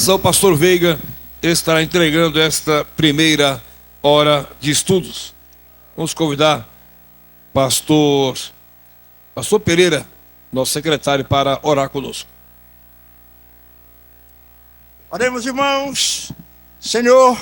São Pastor Veiga estará entregando esta primeira hora de estudos. Vamos convidar Pastor Pereira, nosso secretário, para orar conosco. Oremos, irmãos. Senhor,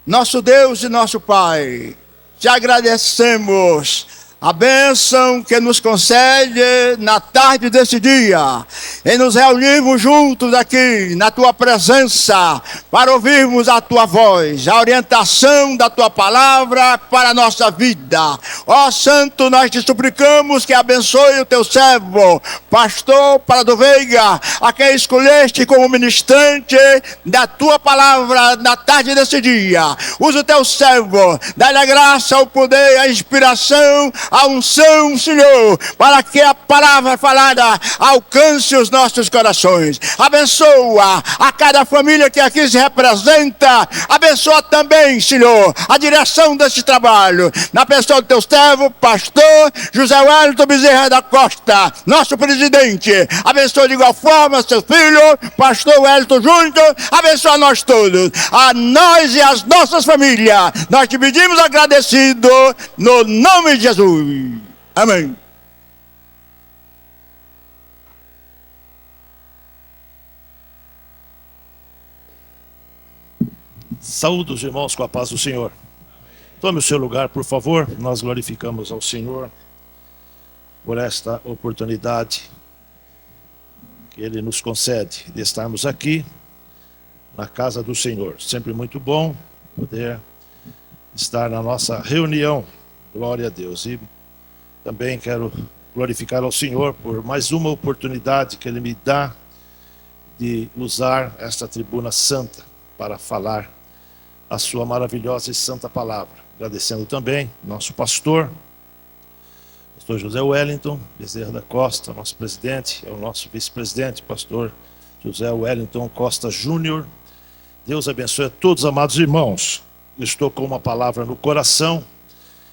nosso Deus e nosso Pai, te agradecemos a bênção que nos concede na tarde desse dia, em nos reunirmos juntos aqui na tua presença, para ouvirmos a tua voz, a orientação da tua palavra para a nossa vida. Ó Santo, nós te suplicamos que abençoe o teu servo, Pastor Prado Veiga, a quem escolheste como ministrante da tua palavra na tarde desse dia. Usa o teu servo, dá-lhe a graça, o poder, a inspiração, a unção, Senhor, para que a palavra falada alcance os nossos corações. Abençoa a cada família que aqui se representa. Abençoa também, Senhor, a direção desse trabalho, na pessoa do teu servo, Pastor José Wellington Bezerra da Costa, nosso presidente. Abençoa de igual forma seu filho, Pastor Wellington Júnior. Abençoa nós todos, a nós e as nossas famílias. Nós te pedimos agradecido no nome de Jesus. Amém. Saúde os irmãos com a paz do Senhor. Tome o seu lugar, por favor. Nós glorificamos ao Senhor por esta oportunidade que Ele nos concede de estarmos aqui na casa do Senhor. Sempre muito bom poder estar na nossa reunião. Glória a Deus. E também quero glorificar ao Senhor por mais uma oportunidade que Ele me dá de usar esta tribuna santa para falar a sua maravilhosa e santa palavra. Agradecendo também nosso pastor José Wellington Bezerra da Costa, nosso presidente, é o nosso vice-presidente, pastor José Wellington Costa Júnior. Deus abençoe a todos, amados irmãos. Eu estou com uma palavra no coração.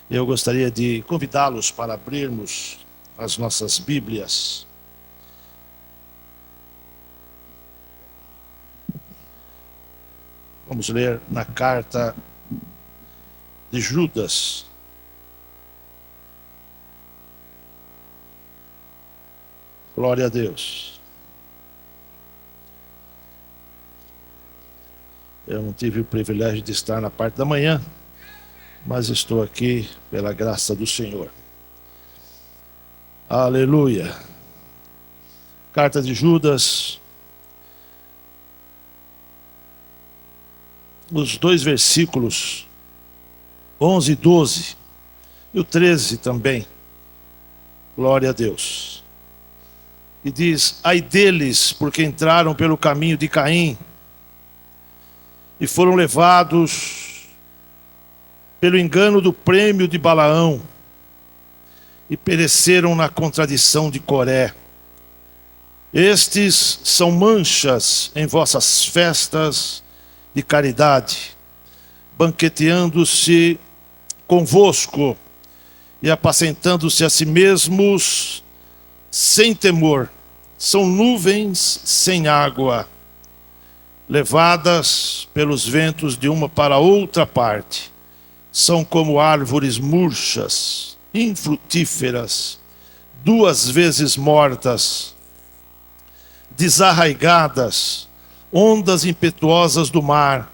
Eu gostaria de convidá-los para abrirmos as nossas Bíblias. Vamos ler na carta de Judas. Glória a Deus. Eu não tive o privilégio de estar na parte da manhã, mas estou aqui pela graça do Senhor. Aleluia. Carta de Judas. Os dois versículos 11 e 12 e o 13 também. Glória a Deus. E diz: ai deles, porque entraram pelo caminho de Caim e foram levados pelo engano do prêmio de Balaão e pereceram na contradição de Coré. Estes são manchas em vossas festas de caridade, banqueteando-se convosco e apacentando-se a si mesmos sem temor. São nuvens sem água, levadas pelos ventos de uma para outra parte. São como árvores murchas, infrutíferas, duas vezes mortas, desarraigadas, ondas impetuosas do mar,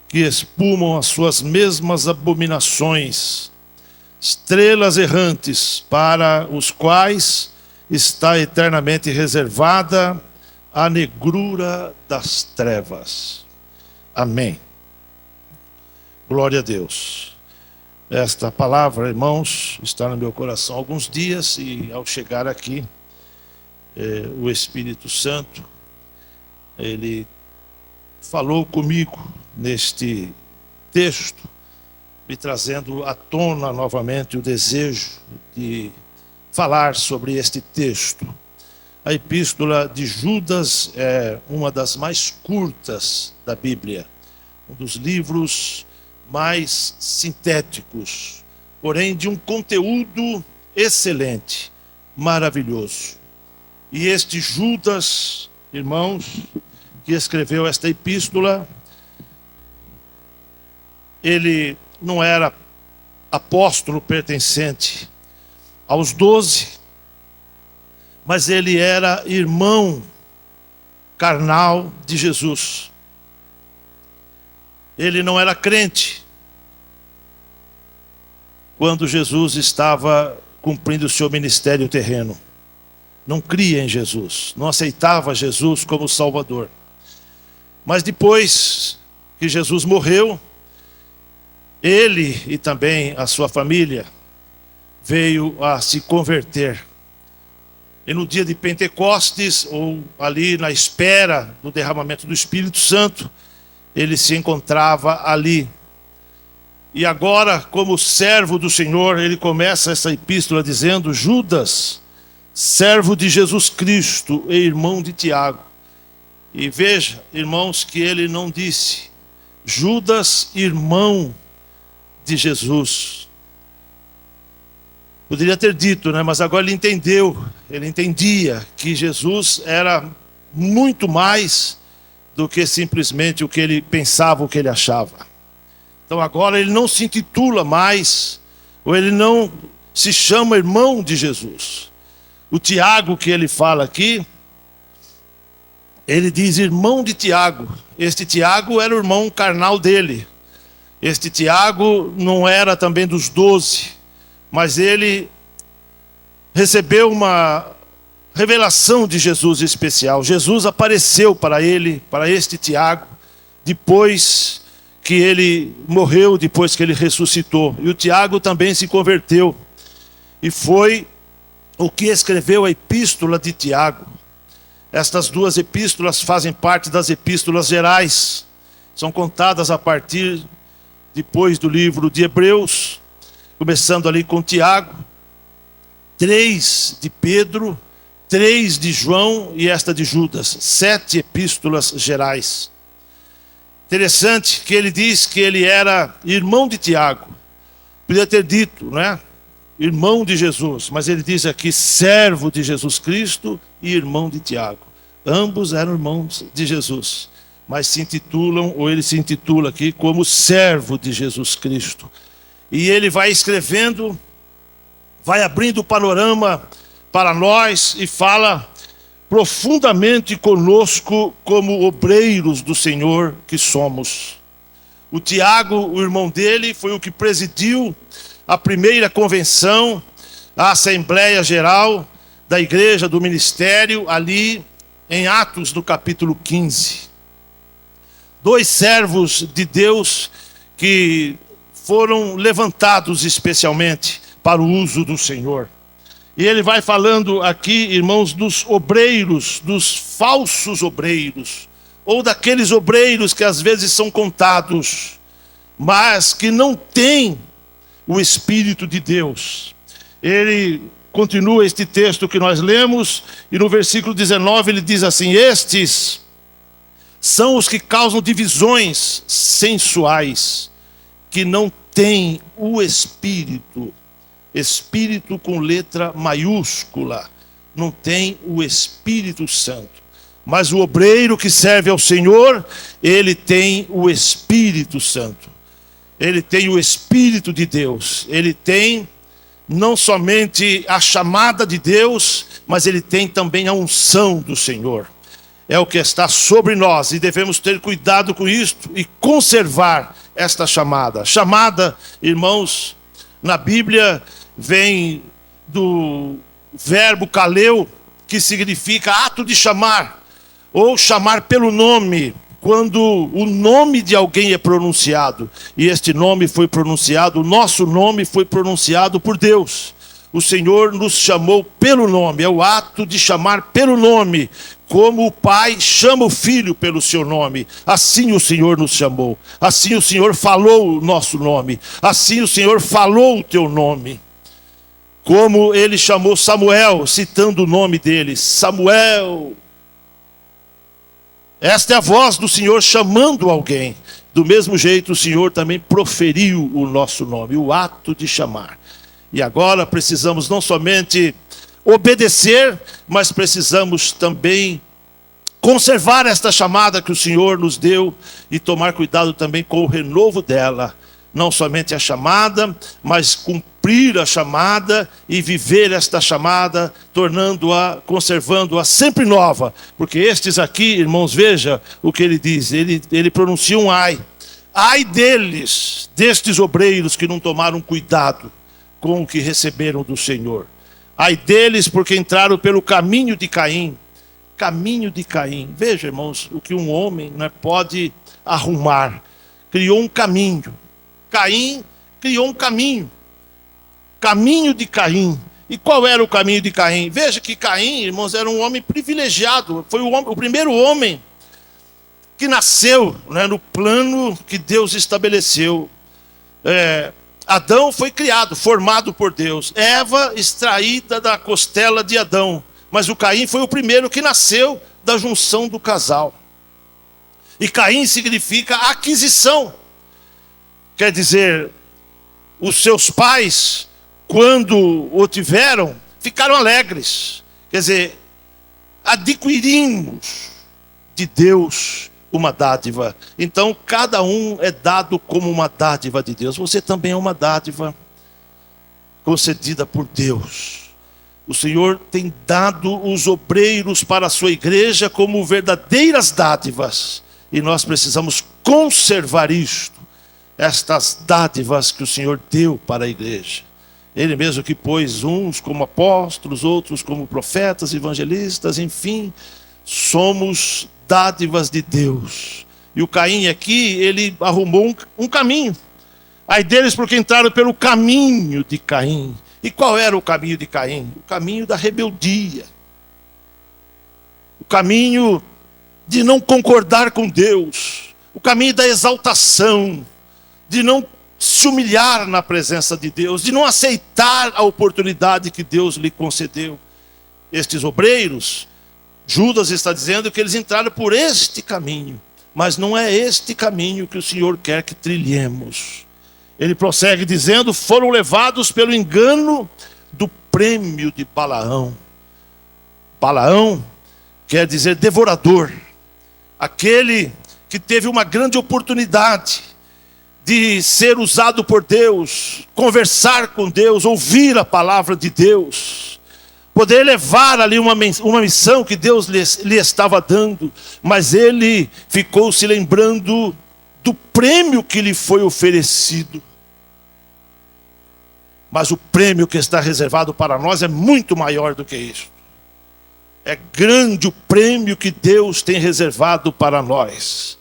que espumam as suas mesmas abominações, estrelas errantes, para os quais está eternamente reservada a negrura das trevas. Amém. Glória a Deus. Esta palavra, irmãos, está no meu coração há alguns dias, e ao chegar aqui, o Espírito Santo, Ele falou comigo neste texto, me trazendo à tona novamente o desejo de falar sobre este texto. A epístola de Judas é uma das mais curtas da Bíblia, um dos livros mais sintéticos, porém de um conteúdo excelente, maravilhoso. E este Judas, irmãos, que escreveu esta epístola, ele não era apóstolo pertencente aos 12, mas ele era irmão carnal de Jesus. Ele não era crente quando Jesus estava cumprindo o seu ministério terreno. Não cria em Jesus, não aceitava Jesus como Salvador. Mas depois que Jesus morreu, ele e também a sua família veio a se converter. E no dia de Pentecostes, ou ali na espera do derramamento do Espírito Santo, ele se encontrava ali. E agora, como servo do Senhor, ele começa essa epístola dizendo: Judas, servo de Jesus Cristo e irmão de Tiago. E veja, irmãos, que ele não disse Judas, irmão de Jesus. Poderia ter dito, né? Mas agora ele entendeu, ele entendia que Jesus era muito mais do que simplesmente o que ele pensava, o que ele achava. Então agora ele não se intitula mais, ou ele não se chama irmão de Jesus. O Tiago que ele fala aqui, ele diz irmão de Tiago. Este Tiago era o irmão carnal dele. Este Tiago não era também dos 12, mas ele recebeu uma revelação de Jesus especial. Jesus apareceu para ele, para este Tiago, depois que ele morreu, depois que ele ressuscitou. E o Tiago também se converteu. E foi o que escreveu a epístola de Tiago. Estas duas epístolas fazem parte das epístolas gerais. São contadas a partir depois do livro de Hebreus, começando ali com Tiago, 3 de Pedro, 3 de João e esta de Judas. 7 epístolas gerais. Interessante que ele diz que ele era irmão de Tiago. Podia ter dito, né? Irmão de Jesus, mas ele diz aqui servo de Jesus Cristo e irmão de Tiago. Ambos eram irmãos de Jesus, mas se intitulam, ou ele se intitula aqui como servo de Jesus Cristo. E ele vai escrevendo, vai abrindo o panorama para nós e fala profundamente conosco como obreiros do Senhor que somos. O Tiago, o irmão dele, foi o que presidiu a primeira convenção, a Assembleia Geral da Igreja do Ministério, ali em Atos, no capítulo 15. 2 servos de Deus que foram levantados especialmente para o uso do Senhor. E ele vai falando aqui, irmãos, dos obreiros, dos falsos obreiros, ou daqueles obreiros que às vezes são contados, mas que não têm o Espírito de Deus. Ele continua este texto que nós lemos, e no versículo 19 ele diz assim: estes são os que causam divisões sensuais, que não têm o Espírito. Espírito com letra maiúscula, não tem o Espírito Santo. Mas o obreiro que serve ao Senhor, ele tem o Espírito Santo. Ele tem o Espírito de Deus. Ele tem não somente a chamada de Deus, mas ele tem também a unção do Senhor. É o que está sobre nós, e devemos ter cuidado com isto e conservar esta chamada. Chamada, irmãos, na Bíblia vem do verbo kaleo, que significa ato de chamar, ou chamar pelo nome, quando o nome de alguém é pronunciado. E este nome foi pronunciado, o nosso nome foi pronunciado por Deus. O Senhor nos chamou pelo nome, é o ato de chamar pelo nome, como o Pai chama o Filho pelo seu nome. Assim o Senhor nos chamou, assim o Senhor falou o nosso nome, assim o Senhor falou o teu nome. Como ele chamou Samuel, citando o nome dele, Samuel. Esta é a voz do Senhor chamando alguém. Do mesmo jeito o Senhor também proferiu o nosso nome, o ato de chamar. E agora precisamos não somente obedecer, mas precisamos também conservar esta chamada que o Senhor nos deu e tomar cuidado também com o renovo dela. Não somente a chamada, mas cumprir a chamada e viver esta chamada, tornando-a, conservando-a sempre nova. Porque estes aqui, irmãos, veja o que ele diz. Ele pronuncia um ai. Ai deles, destes obreiros que não tomaram cuidado com o que receberam do Senhor. Ai deles porque entraram pelo caminho de Caim. Caminho de Caim. Veja, irmãos, o que um homem, né, pode arrumar. Criou um caminho. Caim criou um caminho. Caminho de Caim. E qual era o caminho de Caim? Veja que Caim, irmãos, era um homem privilegiado. Foi o primeiro homem que nasceu, né, no plano que Deus estabeleceu. Adão foi criado, formado por Deus. Eva extraída da costela de Adão. Mas o Caim foi o primeiro que nasceu da junção do casal. E Caim significa aquisição. Quer dizer, os seus pais, quando o tiveram, ficaram alegres. Quer dizer, adquirimos de Deus uma dádiva. Então, cada um é dado como uma dádiva de Deus. Você também é uma dádiva concedida por Deus. O Senhor tem dado os obreiros para a sua igreja como verdadeiras dádivas. E nós precisamos conservar isto. Estas dádivas que o Senhor deu para a igreja. Ele mesmo que pôs uns como apóstolos, outros como profetas, evangelistas, enfim. Somos dádivas de Deus. E o Caim aqui, ele arrumou um caminho. Ai deles porque entraram pelo caminho de Caim. E qual era o caminho de Caim? O caminho da rebeldia. O caminho de não concordar com Deus. O caminho da exaltação. De não se humilhar na presença de Deus. De não aceitar a oportunidade que Deus lhe concedeu. Estes obreiros, Judas está dizendo que eles entraram por este caminho. Mas não é este caminho que o Senhor quer que trilhemos. Ele prossegue dizendo, foram levados pelo engano do prêmio de Balaão. Balaão quer dizer devorador. Aquele que teve uma grande oportunidade de ser usado por Deus, conversar com Deus, ouvir a palavra de Deus, poder levar ali uma missão que Deus lhe estava dando, mas ele ficou se lembrando do prêmio que lhe foi oferecido. Mas o prêmio que está reservado para nós é muito maior do que isso. É grande o prêmio que Deus tem reservado para nós.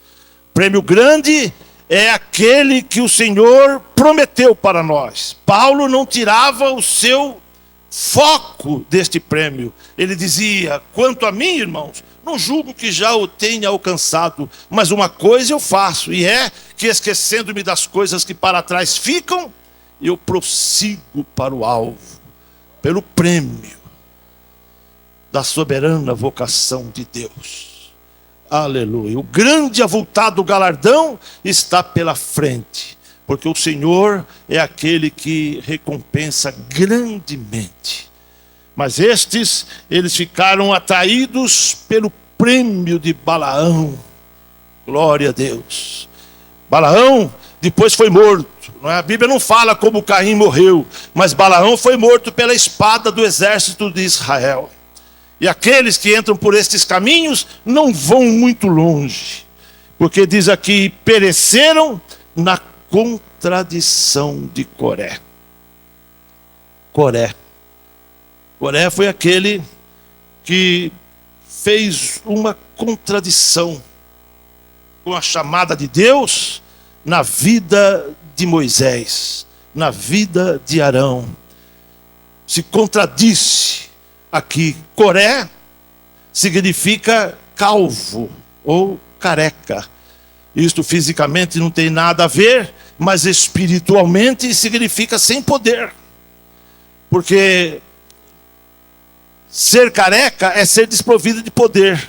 Prêmio grande é aquele que o Senhor prometeu para nós. Paulo não tirava o seu foco deste prêmio. Ele dizia, quanto a mim, irmãos, não julgo que já o tenha alcançado, mas uma coisa eu faço, e é que esquecendo-me das coisas que para trás ficam, eu prossigo para o alvo, pelo prêmio da soberana vocação de Deus. Aleluia. O grande avultado galardão está pela frente, porque o Senhor é aquele que recompensa grandemente. Mas estes, eles ficaram atraídos pelo prêmio de Balaão. Glória a Deus. Balaão depois foi morto. Não é? A Bíblia não fala como Caim morreu, mas Balaão foi morto pela espada do exército de Israel. E aqueles que entram por estes caminhos não vão muito longe, porque diz aqui, pereceram na contradição de Coré. Coré foi aquele que fez uma contradição com a chamada de Deus na vida de Moisés, na vida de Arão. Se contradisse aqui. Coré significa calvo ou careca. Isto fisicamente não tem nada a ver, mas espiritualmente significa sem poder. Porque ser careca é ser desprovido de poder.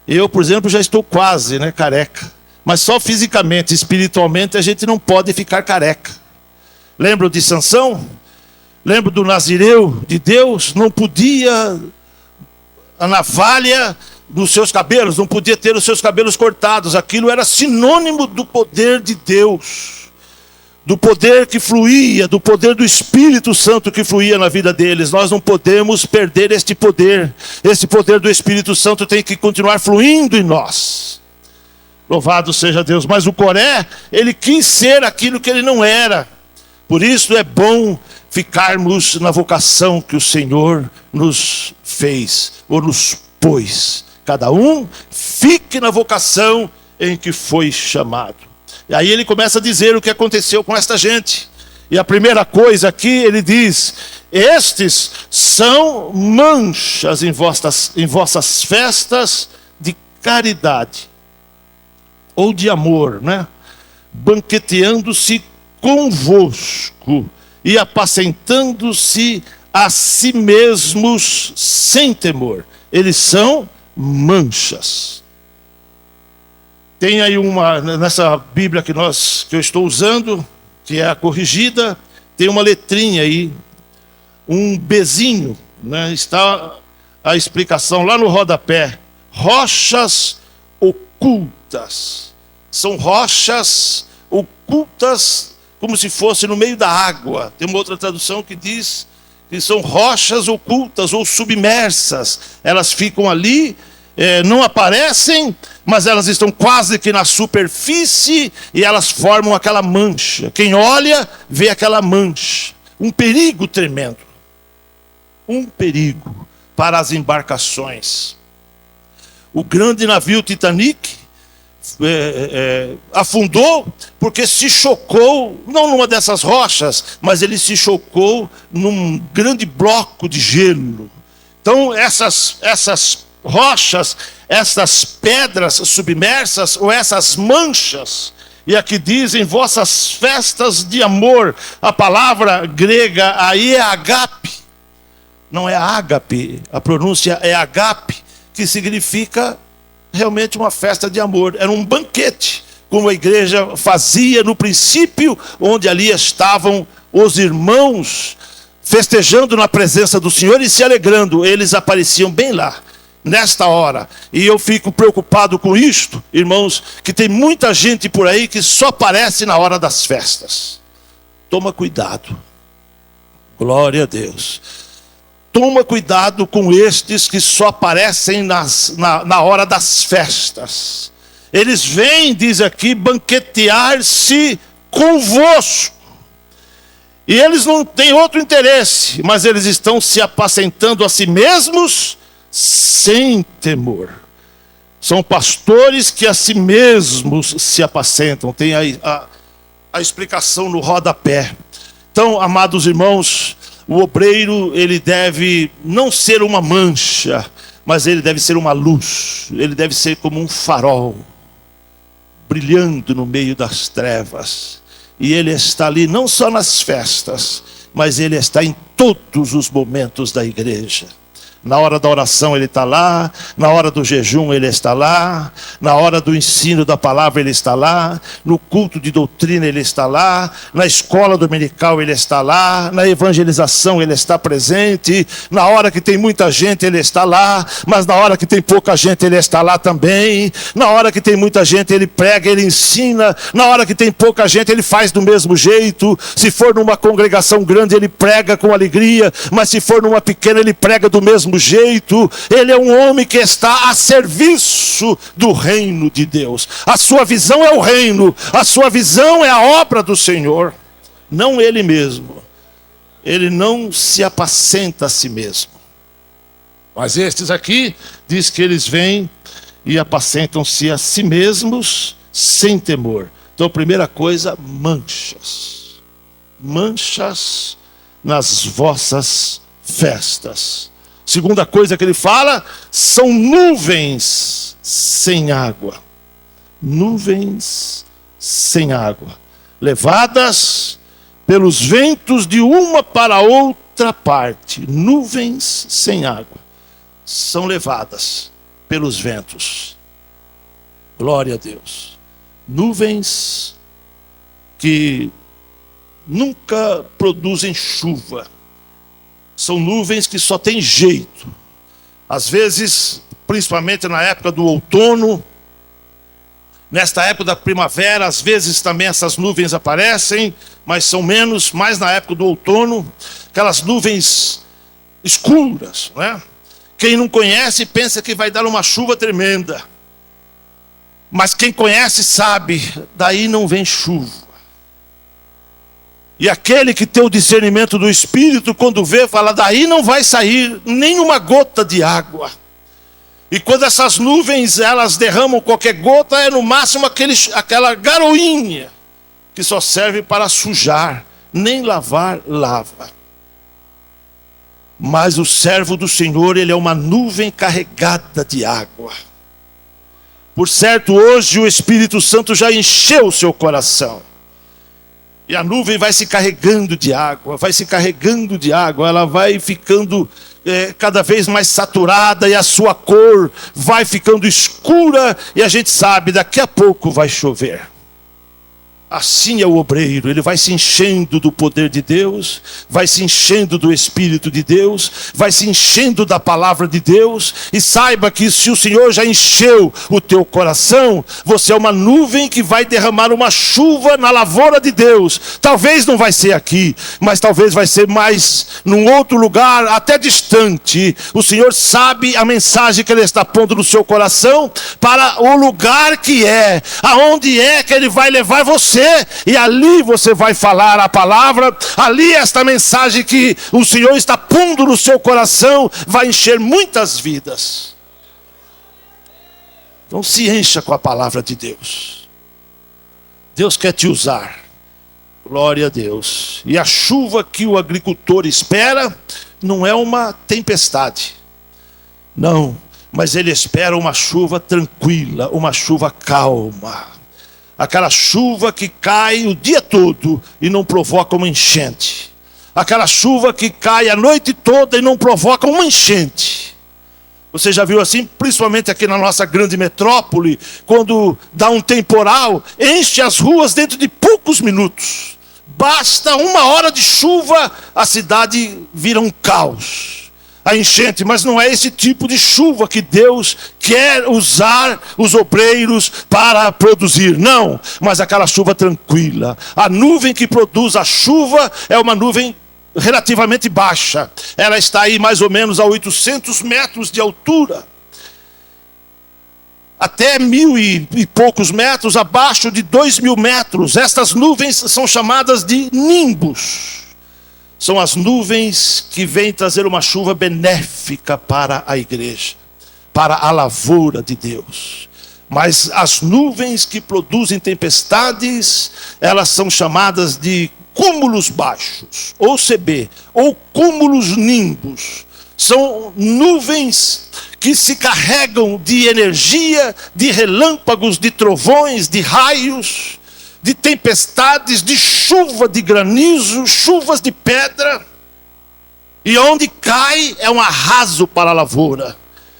Eu, por exemplo, já estou quase, careca. Mas só fisicamente, espiritualmente, a gente não pode ficar careca. Lembram de Sansão? Lembro do Nazireu de Deus? Não podia a navalha nos seus cabelos, não podia ter os seus cabelos cortados. Aquilo era sinônimo do poder de Deus, do poder que fluía, do poder do Espírito Santo que fluía na vida deles. Nós não podemos perder este poder. Esse poder do Espírito Santo tem que continuar fluindo em nós. Louvado seja Deus. Mas o Coré, ele quis ser aquilo que ele não era. Por isso é bom ficarmos na vocação que o Senhor nos fez, ou nos pôs. Cada um fique na vocação em que foi chamado. E aí ele começa a dizer o que aconteceu com esta gente. E a primeira coisa aqui ele diz: estes são manchas em vossas festas de caridade, ou de amor, né? Banqueteando-se convosco e apacentando-se a si mesmos sem temor. Eles são manchas. Tem aí nessa Bíblia que eu estou usando, que é a corrigida, tem uma letrinha aí, um Bzinho, né? Está a explicação lá no rodapé. Rochas ocultas. São rochas ocultas, como se fosse no meio da água. Tem uma outra tradução que diz que são rochas ocultas ou submersas. Elas ficam ali, não aparecem, mas elas estão quase que na superfície e elas formam aquela mancha. Quem olha, vê aquela mancha. Um perigo tremendo. Um perigo para as embarcações. O grande navio Titanic afundou porque se chocou, não numa dessas rochas, mas ele se chocou num grande bloco de gelo. Então essas rochas, essas pedras submersas, ou essas manchas, e aqui dizem vossas festas de amor. A palavra grega aí é agape, não é ágape, a pronúncia é agape, que significa realmente uma festa de amor. Era um banquete, como a igreja fazia no princípio, onde ali estavam os irmãos festejando na presença do Senhor e se alegrando. Eles apareciam bem lá, nesta hora. E eu fico preocupado com isto, irmãos, que tem muita gente por aí que só aparece na hora das festas. Toma cuidado. Glória a Deus. Toma cuidado com estes que só aparecem na hora das festas. Eles vêm, diz aqui, banquetear-se convosco. E eles não têm outro interesse, mas eles estão se apacentando a si mesmos sem temor. São pastores que a si mesmos se apacentam. Tem aí a explicação no rodapé. Então, amados irmãos, o obreiro, ele deve não ser uma mancha, mas ele deve ser uma luz. Ele deve ser como um farol, brilhando no meio das trevas. E ele está ali não só nas festas, mas ele está em todos os momentos da igreja. Na hora da oração ele está lá, na hora do jejum ele está lá, na hora do ensino da palavra ele está lá, no culto de doutrina ele está lá, na escola dominical ele está lá, na evangelização ele está presente, na hora que tem muita gente ele está lá, mas na hora que tem pouca gente ele está lá também, na hora que tem muita gente ele prega, ele ensina, na hora que tem pouca gente ele faz do mesmo jeito. Se for numa congregação grande ele prega com alegria, mas se for numa pequena ele prega do mesmo jeito. Ele é um homem que está a serviço do reino de Deus. A sua visão é o reino, a sua visão é a obra do Senhor, não ele mesmo. Ele não se apacenta a si mesmo. Mas estes aqui, diz que eles vêm e apacentam-se a si mesmos sem temor. Então, primeira coisa, manchas. Manchas nas vossas festas. Segunda coisa que ele fala, são nuvens sem água. Nuvens sem água. Levadas pelos ventos de uma para outra parte. Nuvens sem água. São levadas pelos ventos. Glória a Deus. Nuvens que nunca produzem chuva. São nuvens que só tem jeito. Às vezes principalmente na época do outono. Nesta época da primavera, às vezes também essas nuvens aparecem, mas são menos, mais na época do outono, aquelas nuvens escuras, né? Quem não conhece pensa que vai dar uma chuva tremenda. Mas quem conhece sabe, daí não vem chuva. E aquele que tem o discernimento do Espírito, quando vê, fala, daí não vai sair nenhuma gota de água. E quando essas nuvens, elas derramam qualquer gota, é no máximo aquela garoinha, que só serve para sujar, nem lavar, lava. Mas o servo do Senhor, ele é uma nuvem carregada de água. Por certo, hoje o Espírito Santo já encheu o seu coração. E a nuvem vai se carregando de água, vai se carregando de água, ela vai ficando cada vez mais saturada e a sua cor vai ficando escura e a gente sabe, daqui a pouco vai chover. Assim é o obreiro, ele vai se enchendo do poder de Deus, vai se enchendo do Espírito de Deus, vai se enchendo da palavra de Deus, e saiba que se o Senhor já encheu o teu coração, você é uma nuvem que vai derramar uma chuva na lavoura de Deus. Talvez não vai ser aqui, mas talvez vai ser mais num outro lugar, até distante. O Senhor sabe a mensagem que Ele está pondo no seu coração, para o lugar que é, aonde é que Ele vai levar você. E ali você vai falar a palavra, ali esta mensagem que o Senhor está pondo no seu coração vai encher muitas vidas. Então se encha com a palavra de Deus. Deus quer te usar. Glória a Deus. E a chuva que o agricultor espera não é uma tempestade. Não, mas ele espera uma chuva tranquila, uma chuva calma. Aquela chuva que cai o dia todo e não provoca uma enchente. Aquela chuva que cai a noite toda e não provoca uma enchente. Você já viu assim, principalmente aqui na nossa grande metrópole, quando dá um temporal, enche as ruas dentro de poucos minutos. Basta 1 hora de chuva, a cidade vira um caos. A enchente, mas não é esse tipo de chuva que Deus quer usar os obreiros para produzir, não, mas aquela chuva tranquila. A nuvem que produz a chuva é uma nuvem relativamente baixa, ela está aí mais ou menos a 800 metros de altura, até 1.000 e poucos metros, abaixo de 2.000 metros. Estas nuvens são chamadas de nimbos. São as nuvens que vêm trazer uma chuva benéfica para a igreja, para a lavoura de Deus. Mas as nuvens que produzem tempestades, elas são chamadas de cúmulos baixos, ou CB, ou cúmulos nimbos. São nuvens que se carregam de energia, de relâmpagos, de trovões, de raios, de tempestades, de chuva de granizo, chuvas de pedra. E onde cai é um arraso para a lavoura.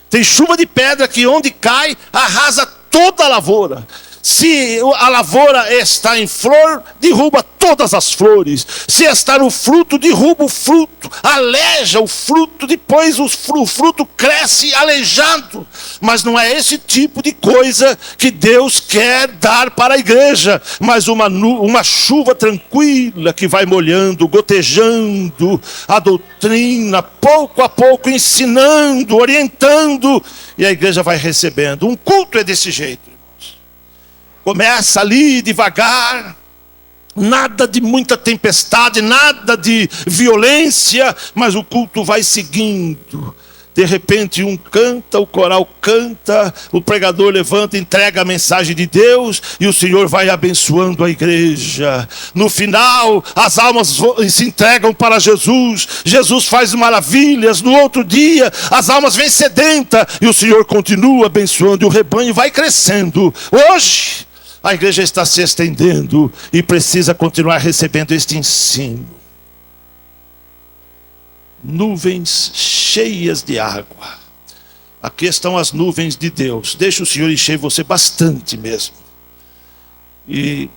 Tem chuva de pedra que onde cai arrasa toda a lavoura. Se a lavoura está em flor, derruba todas as flores. Se está no fruto, derruba o fruto, aleja o fruto, depois o fruto cresce aleijado. Mas não é esse tipo de coisa que Deus quer dar para a igreja, mas uma chuva tranquila que vai molhando, gotejando a doutrina, pouco a pouco ensinando, orientando, e a igreja vai recebendo. Um culto é desse jeito. Começa ali devagar, nada de muita tempestade, nada de violência, mas o culto vai seguindo. De repente um canta, o coral canta, o pregador levanta, entrega a mensagem de Deus e o Senhor vai abençoando a igreja. No final, as almas se entregam para Jesus, Jesus faz maravilhas. No outro dia, as almas vêm sedentas e o Senhor continua abençoando e o rebanho vai crescendo. Hoje, a igreja está se estendendo e precisa continuar recebendo este ensino. Nuvens cheias de água. Aqui estão as nuvens de Deus. Deixa o Senhor encher você bastante mesmo. E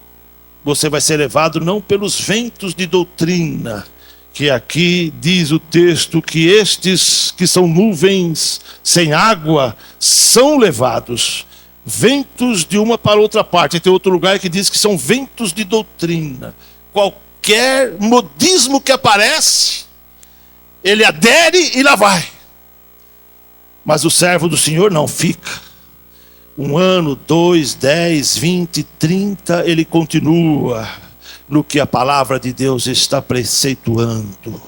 você vai ser levado não pelos ventos de doutrina que aqui diz o texto que estes que são nuvens sem água são levados, ventos de uma para outra parte. Tem outro lugar que diz que são ventos de doutrina. Qualquer modismo que aparece, ele adere e lá vai. Mas o servo do Senhor não fica. 1 ano, 2, 10, 20, 30, ele continua no que a palavra de Deus está preceituando.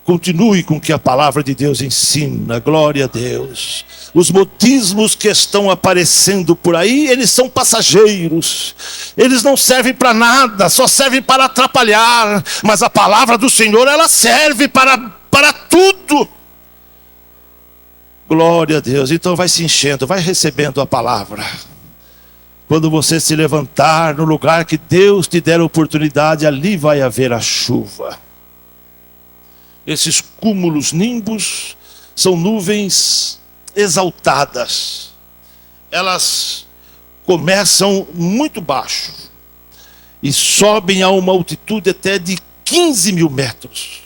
Continue com o que a palavra de Deus ensina, glória a Deus. Os modismos que estão aparecendo por aí, eles são passageiros. Eles não servem para nada, só servem para atrapalhar. Mas a palavra do Senhor, ela serve para tudo. Glória a Deus. Então vai se enchendo, vai recebendo a palavra. Quando você se levantar no lugar que Deus te der a oportunidade, ali vai haver a chuva. Esses cúmulos nimbus são nuvens exaltadas. Elas começam muito baixo e sobem a uma altitude até de 15 mil metros.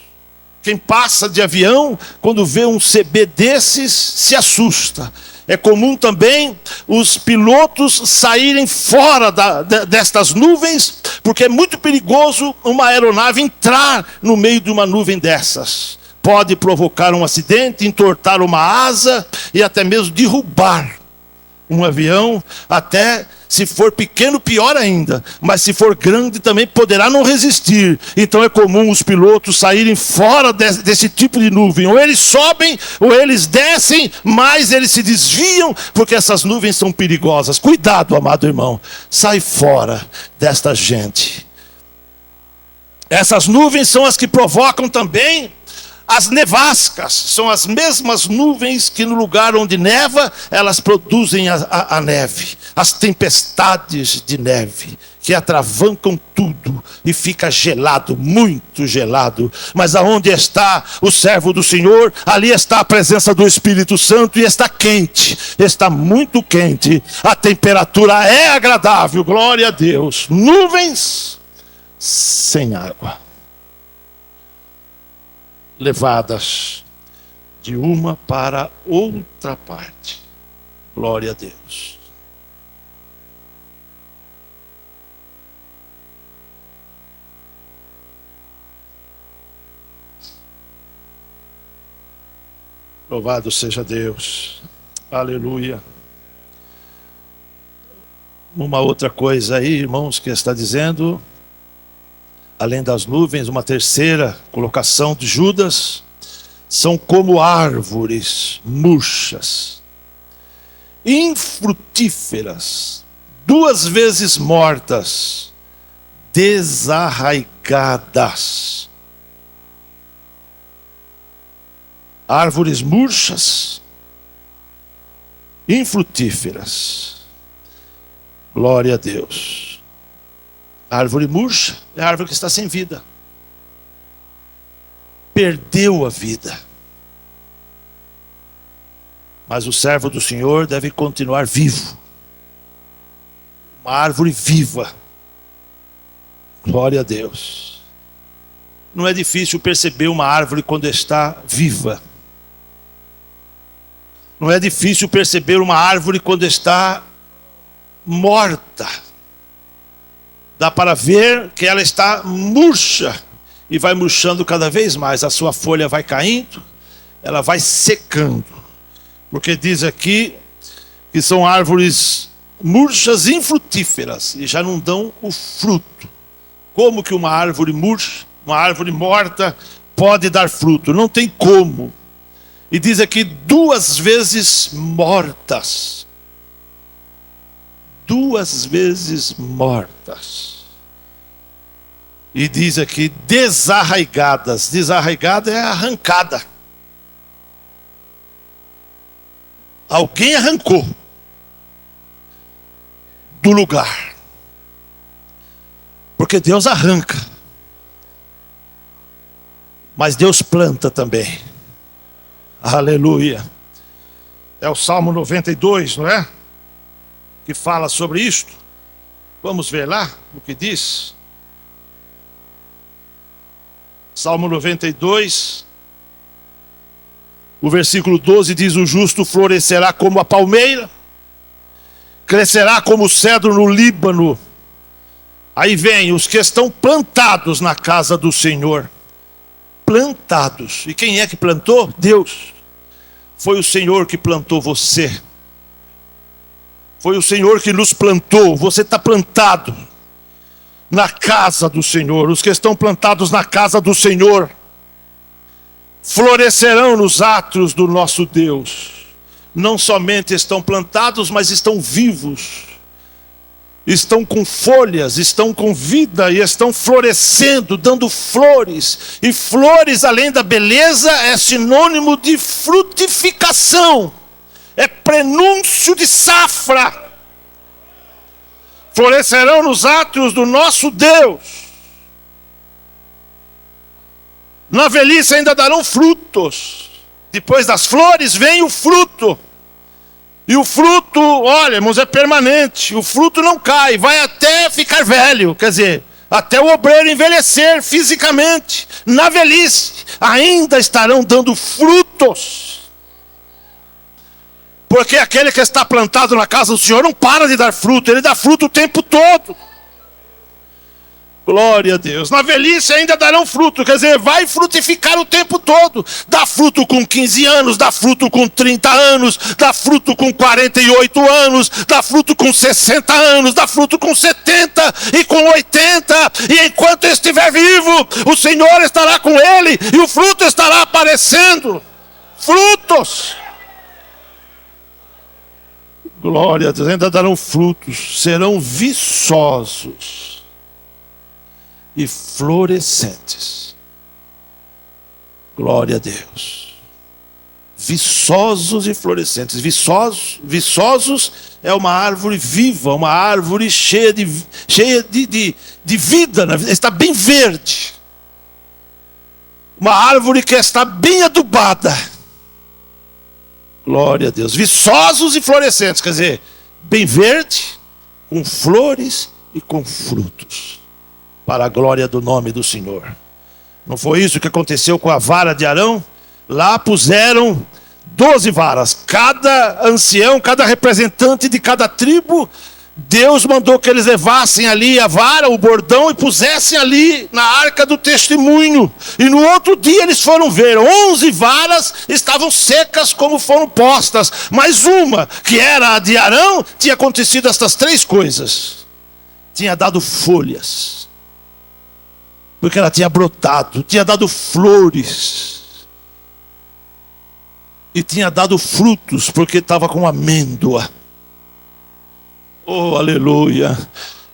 Quem passa de avião, quando vê um CB desses, se assusta. É comum também os pilotos saírem fora destas nuvens, porque é muito perigoso uma aeronave entrar no meio de uma nuvem dessas. Pode provocar um acidente, entortar uma asa e até mesmo derrubar um avião. Até se for pequeno, pior ainda. Mas se for grande também poderá não resistir. Então é comum os pilotos saírem fora desse tipo de nuvem. Ou eles sobem, ou eles descem, mas eles se desviam, porque essas nuvens são perigosas. Cuidado, amado irmão. Sai fora desta gente. Essas nuvens são as que provocam também as nevascas. São as mesmas nuvens que no lugar onde neva, elas produzem a neve. As tempestades de neve, que atravancam tudo e fica gelado, muito gelado. Mas aonde está o servo do Senhor, ali está a presença do Espírito Santo e está quente, está muito quente. A temperatura é agradável, glória a Deus. Nuvens sem água, levadas de uma para outra parte. Glória a Deus. Louvado seja Deus. Aleluia. Uma outra coisa aí, irmãos, que está dizendo, além das nuvens, uma terceira colocação de Judas, são como árvores murchas, infrutíferas, 2 vezes mortas, desarraigadas. Árvores murchas, infrutíferas. Glória a Deus. A árvore murcha é a árvore que está sem vida. Perdeu a vida. Mas o servo do Senhor deve continuar vivo. Uma árvore viva. Glória a Deus. Não é difícil perceber uma árvore quando está viva. Não é difícil perceber uma árvore quando está morta. Dá para ver que ela está murcha e vai murchando cada vez mais. A sua folha vai caindo, ela vai secando. Porque diz aqui que são árvores murchas infrutíferas e já não dão o fruto. Como que uma árvore murcha, uma árvore morta pode dar fruto? Não tem como. E diz aqui 2 vezes mortas. 2 vezes mortas. E diz aqui desarraigadas. Desarraigada é arrancada. Alguém arrancou do lugar. Porque Deus arranca. Mas Deus planta também. Aleluia. É o Salmo 92, não é? Que fala sobre isto. Vamos ver lá o que diz. Salmo 92, o versículo 12 diz: o justo florescerá como a palmeira, crescerá como o cedro no Líbano. Aí vem os que estão plantados na casa do Senhor. Plantados. E quem é que plantou? Deus. Foi o Senhor que plantou você. Foi o Senhor que nos plantou. Você está plantado na casa do Senhor. Os que estão plantados na casa do Senhor florescerão nos átrios do nosso Deus. Não somente estão plantados, mas estão vivos. Estão com folhas, estão com vida e estão florescendo, dando flores. E flores, além da beleza, é sinônimo de frutificação. É prenúncio de safra. Florescerão nos átrios do nosso Deus. Na velhice ainda darão frutos. Depois das flores vem o fruto. E o fruto, olha, irmãos, é permanente. O fruto não cai, vai até ficar velho. Quer dizer, até o obreiro envelhecer fisicamente. Na velhice ainda estarão dando frutos. Porque aquele que está plantado na casa do Senhor não para de dar fruto. Ele dá fruto o tempo todo. Glória a Deus. Na velhice ainda darão fruto. Quer dizer, vai frutificar o tempo todo. Dá fruto com 15 anos, dá fruto com 30 anos, dá fruto com 48 anos, dá fruto com 60 anos, dá fruto com 70 e com 80. E enquanto estiver vivo, o Senhor estará com ele e o fruto estará aparecendo. Frutos. Glória a Deus. Ainda darão frutos. Serão viçosos e florescentes. Glória a Deus. Viçosos e florescentes. Viçosos é uma árvore viva, uma árvore cheia de vida, está bem verde. Uma árvore que está bem adubada. Glória a Deus. Viçosos e florescentes, quer dizer, bem verde, com flores e com frutos. Para a glória do nome do Senhor. Não foi isso que aconteceu com a vara de Arão? Lá puseram 12 varas. Cada ancião, cada representante de cada tribo, Deus mandou que eles levassem ali a vara, o bordão, e pusessem ali na arca do testemunho. E no outro dia eles foram ver, 11 varas estavam secas como foram postas. Mas uma, que era a de Arão, tinha acontecido estas 3 coisas. Tinha dado folhas. Porque ela tinha brotado, tinha dado flores. E tinha dado frutos, porque estava com amêndoa. Oh, aleluia.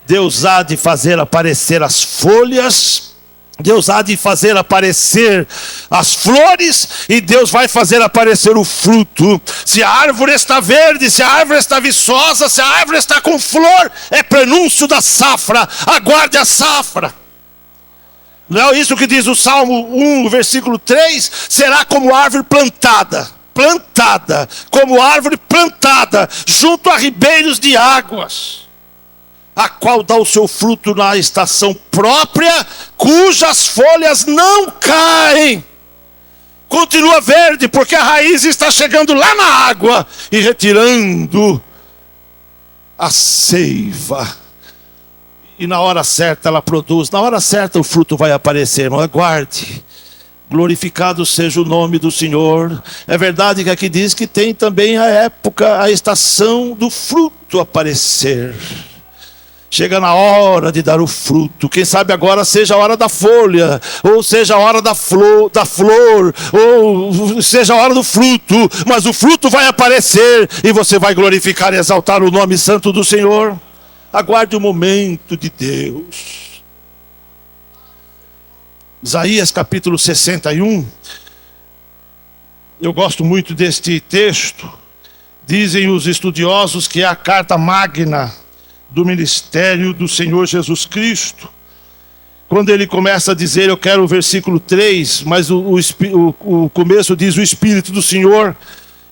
Deus há de fazer aparecer as folhas. Deus há de fazer aparecer as flores. E Deus vai fazer aparecer o fruto. Se a árvore está verde, se a árvore está viçosa, se a árvore está com flor, é prenúncio da safra. Aguarde a safra. Não é isso que diz o Salmo 1, versículo 3? Será como árvore plantada, como árvore plantada, junto a ribeiros de águas, a qual dá o seu fruto na estação própria, cujas folhas não caem. Continua verde, porque a raiz está chegando lá na água e retirando a seiva. E na hora certa ela produz. Na hora certa o fruto vai aparecer. Irmão, aguarde. Glorificado seja o nome do Senhor. É verdade que aqui diz que tem também a época, a estação do fruto aparecer. Chega na hora de dar o fruto. Quem sabe agora seja a hora da folha, ou seja a hora da flor, ou seja a hora do fruto. Mas o fruto vai aparecer e você vai glorificar e exaltar o nome santo do Senhor. Aguarde o momento de Deus. Isaías capítulo 61. Eu gosto muito deste texto. Dizem os estudiosos que é a carta magna do ministério do Senhor Jesus Cristo. Quando ele começa a dizer, eu quero o versículo 3, mas o começo diz o Espírito do Senhor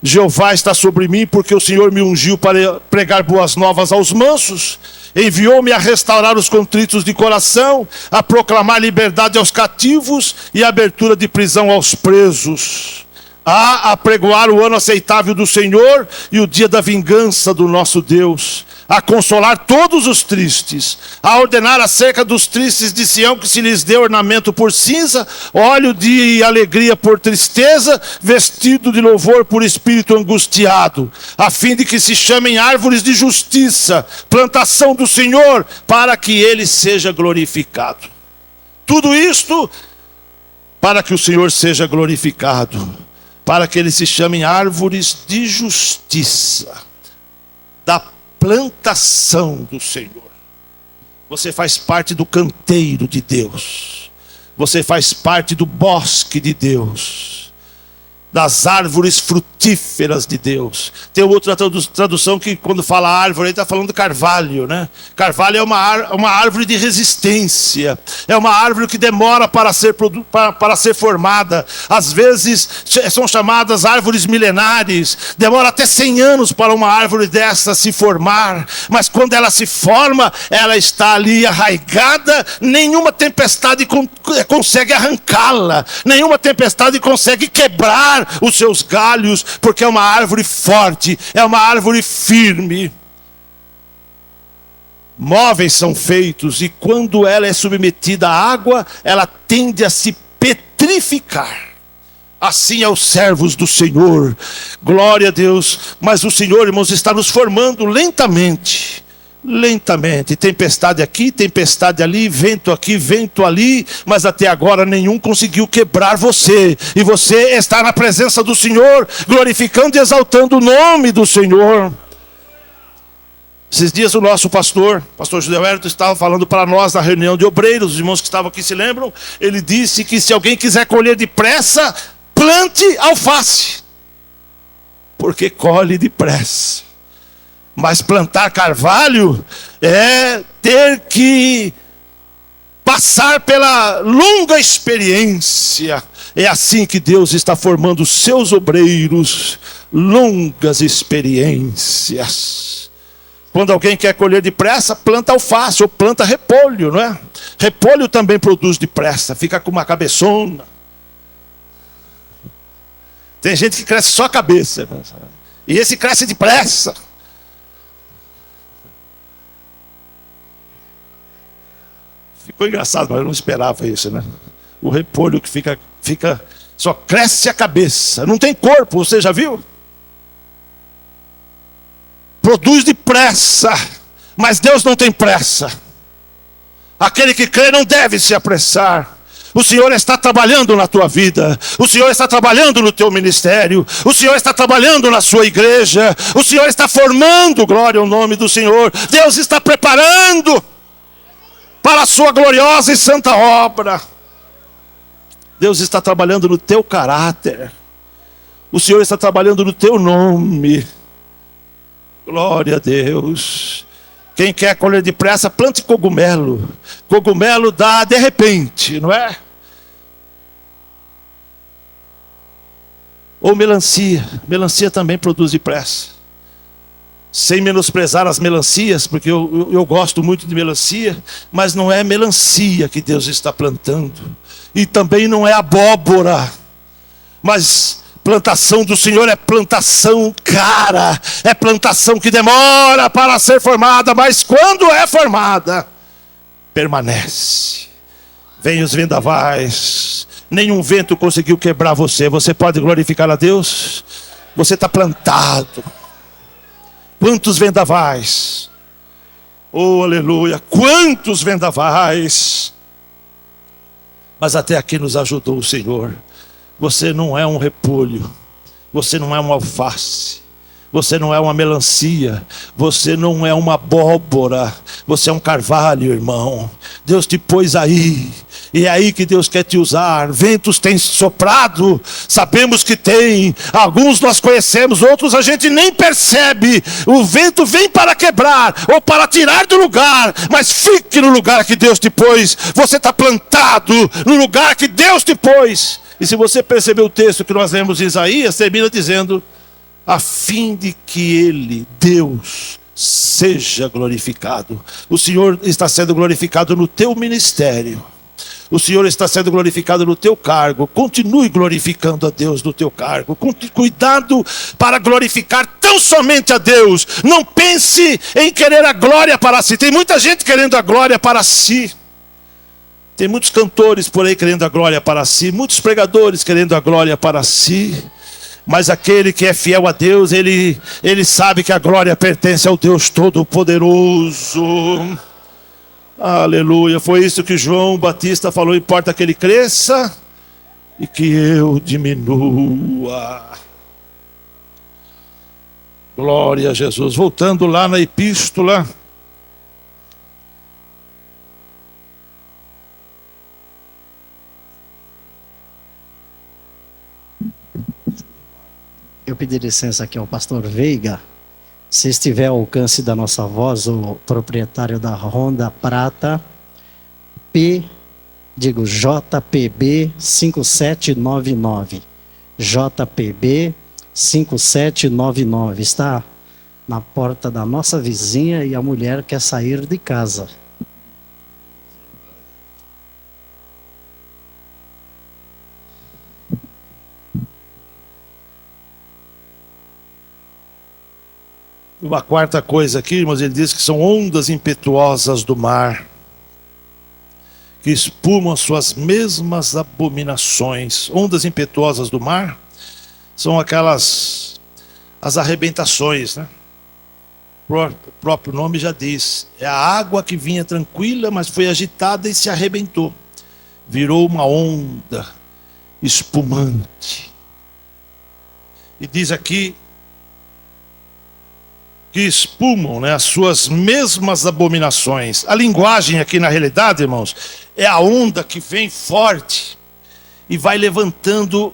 Jeová está sobre mim, porque o Senhor me ungiu para pregar boas novas aos mansos. Enviou-me a restaurar os contritos de coração, a proclamar liberdade aos cativos e abertura de prisão aos presos. A apregoar o ano aceitável do Senhor e o dia da vingança do nosso Deus. A consolar todos os tristes, a ordenar acerca dos tristes de Sião que se lhes dê ornamento por cinza, óleo de alegria por tristeza, vestido de louvor por espírito angustiado, a fim de que se chamem árvores de justiça, plantação do Senhor, para que ele seja glorificado. Tudo isto para que o Senhor seja glorificado, para que eles se chamem árvores de justiça, da plantação do Senhor. Você faz parte do canteiro de Deus. Você faz parte do bosque de Deus, das árvores frutíferas de Deus. Tem outra tradução que quando fala árvore, ele está falando carvalho, né? Carvalho é uma árvore de resistência. É uma árvore que demora para ser formada. Às vezes são chamadas árvores milenares. Demora até 100 anos para uma árvore dessa se formar. Mas quando ela se forma, ela está ali arraigada. Nenhuma tempestade consegue arrancá-la. Nenhuma tempestade consegue quebrar os seus galhos, porque é uma árvore forte, é uma árvore firme. Móveis são feitos, e quando ela é submetida à água, ela tende a se petrificar. Assim é os servos do Senhor. Glória a Deus. Mas o Senhor, irmãos, está nos formando lentamente. Lentamente, tempestade aqui, tempestade ali, vento aqui, vento ali, mas até agora nenhum conseguiu quebrar você, e você está na presença do Senhor, glorificando e exaltando o nome do Senhor. Esses dias o nosso pastor José Hérito, estava falando para nós na reunião de obreiros, os irmãos que estavam aqui se lembram, ele disse que se alguém quiser colher depressa, plante alface, porque colhe depressa. Mas plantar carvalho é ter que passar pela longa experiência. É assim que Deus está formando os seus obreiros, longas experiências. Quando alguém quer colher depressa, planta alface ou planta repolho, não é? Repolho também produz depressa, fica com uma cabeçona. Tem gente que cresce só a cabeça, e esse cresce depressa. Ficou engraçado, mas eu não esperava isso, né? O repolho que fica só cresce a cabeça, não tem corpo, você já viu? Produz depressa, mas Deus não tem pressa. Aquele que crê não deve se apressar. O Senhor está trabalhando na tua vida, o Senhor está trabalhando no teu ministério, o Senhor está trabalhando na sua igreja, o Senhor está formando, glória ao nome do Senhor. Deus está preparando para a sua gloriosa e santa obra. Deus está trabalhando no teu caráter. O Senhor está trabalhando no teu nome. Glória a Deus. Quem quer colher depressa, plante cogumelo. Cogumelo dá de repente, não é? Ou melancia. Melancia também produz depressa. Sem menosprezar as melancias, porque eu gosto muito de melancia, mas não é melancia que Deus está plantando, e também não é abóbora, mas plantação do Senhor é plantação cara, é plantação que demora para ser formada, mas quando é formada, permanece. Vem os vendavais, nenhum vento conseguiu quebrar você. Você pode glorificar a Deus? Você está plantado. Quantos vendavais, oh aleluia, quantos vendavais, mas até aqui nos ajudou o Senhor. Você não é um repolho, você não é uma alface, você não é uma melancia, você não é uma abóbora, você é um carvalho, irmão. Deus te pôs aí, e é aí que Deus quer te usar. Ventos têm soprado, sabemos que tem, alguns nós conhecemos, outros a gente nem percebe. O vento vem para quebrar ou para tirar do lugar, mas fique no lugar que Deus te pôs. Você está plantado no lugar que Deus te pôs. E se você perceber o texto que nós lemos em Isaías, termina dizendo: a fim de que Ele, Deus, seja glorificado. O Senhor está sendo glorificado no teu ministério. O Senhor está sendo glorificado no teu cargo. Continue glorificando a Deus no teu cargo. Cuidado para glorificar tão somente a Deus. Não pense em querer a glória para si. Tem muita gente querendo a glória para si. Tem muitos cantores por aí querendo a glória para si. Muitos pregadores querendo a glória para si. Mas aquele que é fiel a Deus, ele sabe que a glória pertence ao Deus Todo-Poderoso. Aleluia, foi isso que João Batista falou: importa que ele cresça e que eu diminua. Glória a Jesus. Voltando lá na epístola, eu pedi licença aqui ao pastor Veiga. Se estiver ao alcance da nossa voz, o proprietário da Honda Prata, JPB 5799. JPB 5799. Está na porta da nossa vizinha e a mulher quer sair de casa. uma quarta coisa aqui, irmãos, ele diz que são ondas impetuosas do mar, que espumam as suas mesmas abominações. Ondas impetuosas do mar são as arrebentações, né? O próprio nome já diz, é a água que vinha tranquila, mas foi agitada e se arrebentou, virou uma onda espumante. E diz aqui que espumam, né, as suas mesmas abominações. A linguagem aqui, na realidade, irmãos, é a onda que vem forte e vai levantando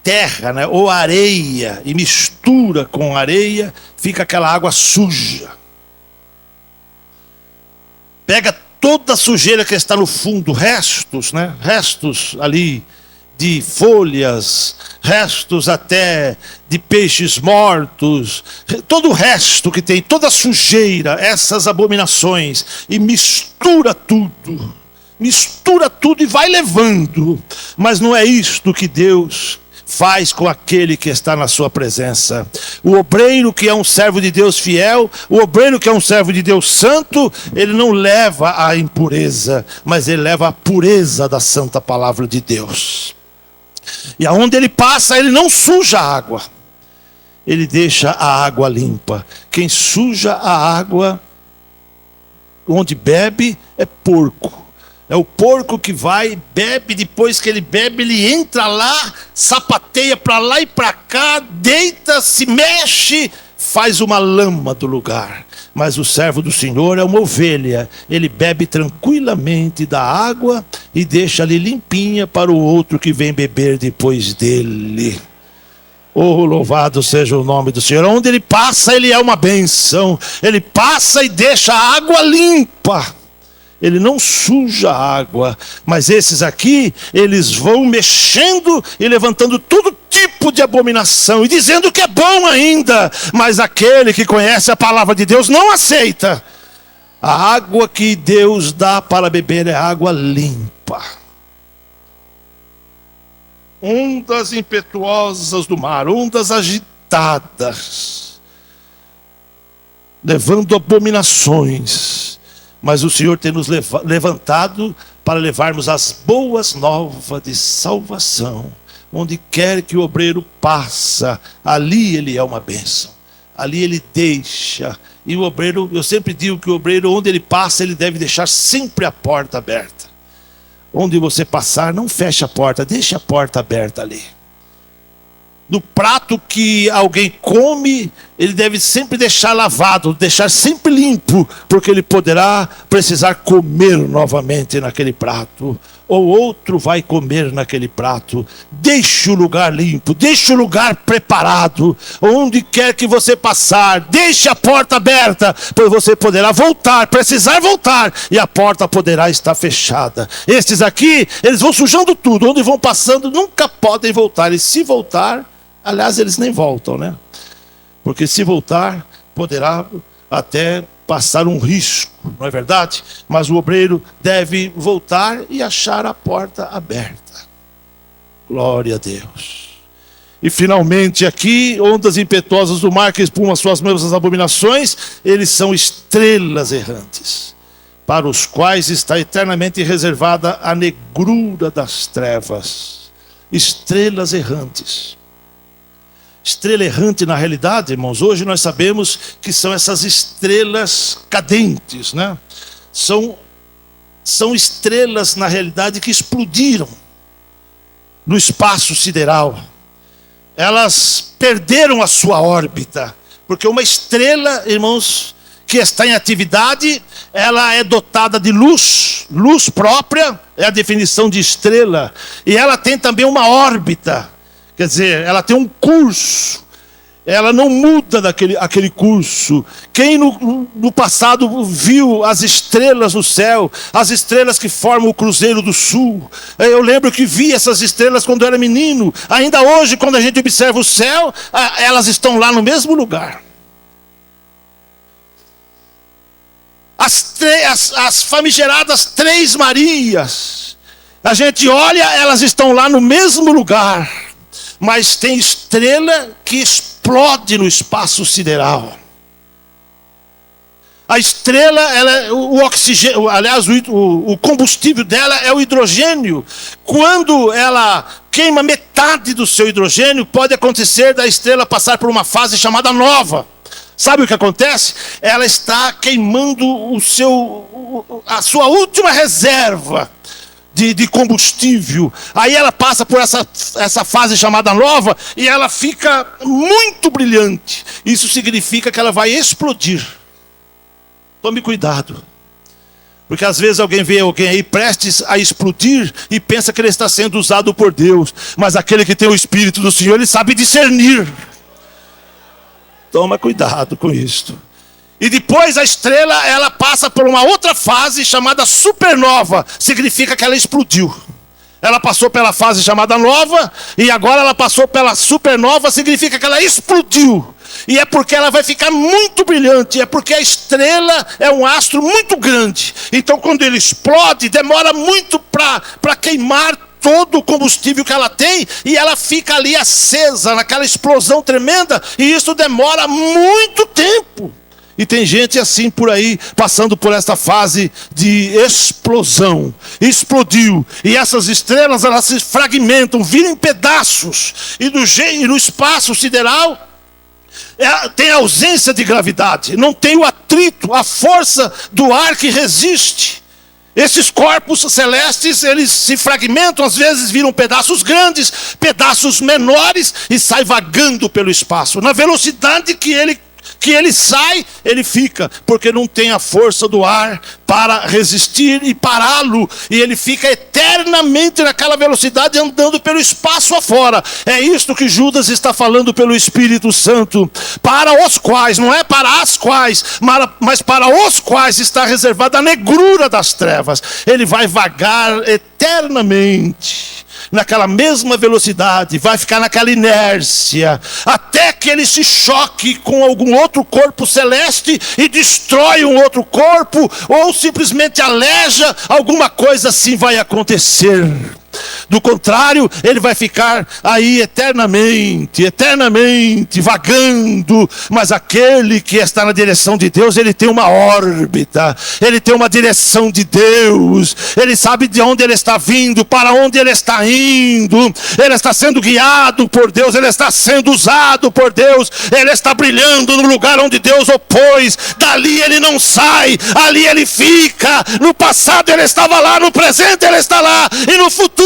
terra, né, ou areia, e mistura com areia, fica aquela água suja. Pega toda a sujeira que está no fundo, restos, né, restos ali de folhas, restos até de peixes mortos, todo o resto que tem, toda a sujeira, essas abominações, e mistura tudo e vai levando. Mas não é isto que Deus faz com aquele que está na sua presença. O obreiro que é um servo de Deus fiel, o obreiro que é um servo de Deus santo, ele não leva a impureza, mas ele leva a pureza da santa palavra de Deus. E aonde ele passa, ele não suja a água, ele deixa a água limpa. Quem suja a água onde bebe é porco. É o porco que vai, bebe, depois que ele bebe, ele entra lá, sapateia para lá e para cá, deita, se mexe, faz uma lama do lugar. Mas o servo do Senhor é uma ovelha, ele bebe tranquilamente da água e deixa ali limpinha para o outro que vem beber depois dele. Oh, louvado seja o nome do Senhor. Onde ele passa, ele é uma bênção. Ele passa e deixa a água limpa. Ele não suja a água. Mas esses aqui, eles vão mexendo e levantando todo tipo de abominação e dizendo que é bom ainda. Mas aquele que conhece a palavra de Deus não aceita. A água que Deus dá para beber é água limpa. Ondas impetuosas do mar, ondas agitadas, levando abominações. Mas o Senhor tem nos levantado para levarmos as boas novas de salvação. Onde quer que o obreiro passa, ali ele é uma bênção. Ali ele deixa. E o obreiro, eu sempre digo que o obreiro, onde ele passa, ele deve deixar sempre a porta aberta. Onde você passar, não feche a porta, deixe a porta aberta ali. No prato que alguém come, ele deve sempre deixar lavado, deixar sempre limpo, porque ele poderá precisar comer novamente naquele prato, ou outro vai comer naquele prato. Deixe o lugar limpo, deixe o lugar preparado, onde quer que você passar, deixe a porta aberta, pois você poderá voltar, precisar voltar, e a porta poderá estar fechada. Estes aqui, eles vão sujando tudo, onde vão passando, nunca podem voltar, e se voltar, aliás, eles nem voltam, né? Porque se voltar, poderá até passar um risco, não é verdade? Mas o obreiro deve voltar e achar a porta aberta. Glória a Deus. E finalmente aqui, ondas impetuosas do mar que espumam as suas mesmas abominações, eles são estrelas errantes, para os quais está eternamente reservada a negrura das trevas. Estrelas errantes. Estrela errante, na realidade, irmãos, hoje nós sabemos que são essas estrelas cadentes, né? São estrelas, na realidade, que explodiram no espaço sideral. Elas perderam a sua órbita, porque uma estrela, irmãos, que está em atividade, ela é dotada de luz própria, é a definição de estrela, e ela tem também uma órbita, quer dizer, ela tem um curso, ela não muda aquele curso. Quem no passado viu as estrelas no céu, as estrelas que formam o Cruzeiro do Sul, eu lembro que vi essas estrelas quando eu era menino. Ainda hoje, quando a gente observa o céu, elas estão lá no mesmo lugar. As famigeradas Três Marias, a gente olha, elas estão lá no mesmo lugar. Mas tem estrela que explode no espaço sideral. A estrela, o oxigênio, aliás, o combustível dela é o hidrogênio. Quando ela queima metade do seu hidrogênio, pode acontecer da estrela passar por uma fase chamada nova. Sabe o que acontece? Ela está queimando a sua última reserva de combustível. Aí ela passa por essa fase chamada nova e ela fica muito brilhante. Isso significa que ela vai explodir. Tome cuidado, porque às vezes alguém vê alguém aí prestes a explodir e pensa que ele está sendo usado por Deus, mas aquele que tem o Espírito do Senhor, ele sabe discernir. Toma cuidado com isto. E depois a estrela, ela passa por uma outra fase chamada supernova. Significa que ela explodiu. Ela passou pela fase chamada nova e agora ela passou pela supernova. Significa que ela explodiu. E é porque ela vai ficar muito brilhante. É porque a estrela é um astro muito grande. Então quando ele explode, demora muito para queimar todo o combustível que ela tem, e ela fica ali acesa, naquela explosão tremenda. E isso demora muito tempo. E tem gente assim por aí, passando por essa fase de explosão. Explodiu. E essas estrelas, elas se fragmentam, viram em pedaços. E no espaço sideral, tem ausência de gravidade. Não tem o atrito, a força do ar que resiste. Esses corpos celestes, eles se fragmentam, às vezes viram pedaços grandes, pedaços menores, e sai vagando pelo espaço. Na velocidade que ele sai, ele fica, porque não tem a força do ar para resistir e pará-lo, e ele fica eternamente naquela velocidade andando pelo espaço afora. É isto que Judas está falando pelo Espírito Santo, para os quais, não é para as quais, mas para os quais está reservada a negrura das trevas. Ele vai vagar eternamente naquela mesma velocidade, vai ficar naquela inércia, até que ele se choque com algum outro corpo celeste e destrói um outro corpo, ou simplesmente aleja, alguma coisa assim vai acontecer. Do contrário, ele vai ficar aí eternamente vagando. Mas aquele que está na direção de Deus, ele tem uma órbita, ele tem uma direção de Deus, ele sabe de onde ele está vindo, para onde ele está indo, ele está sendo guiado por Deus, ele está sendo usado por Deus, ele está brilhando no lugar onde Deus o pôs. Dali ele não sai, ali ele fica. No passado ele estava lá, no presente ele está lá, e no futuro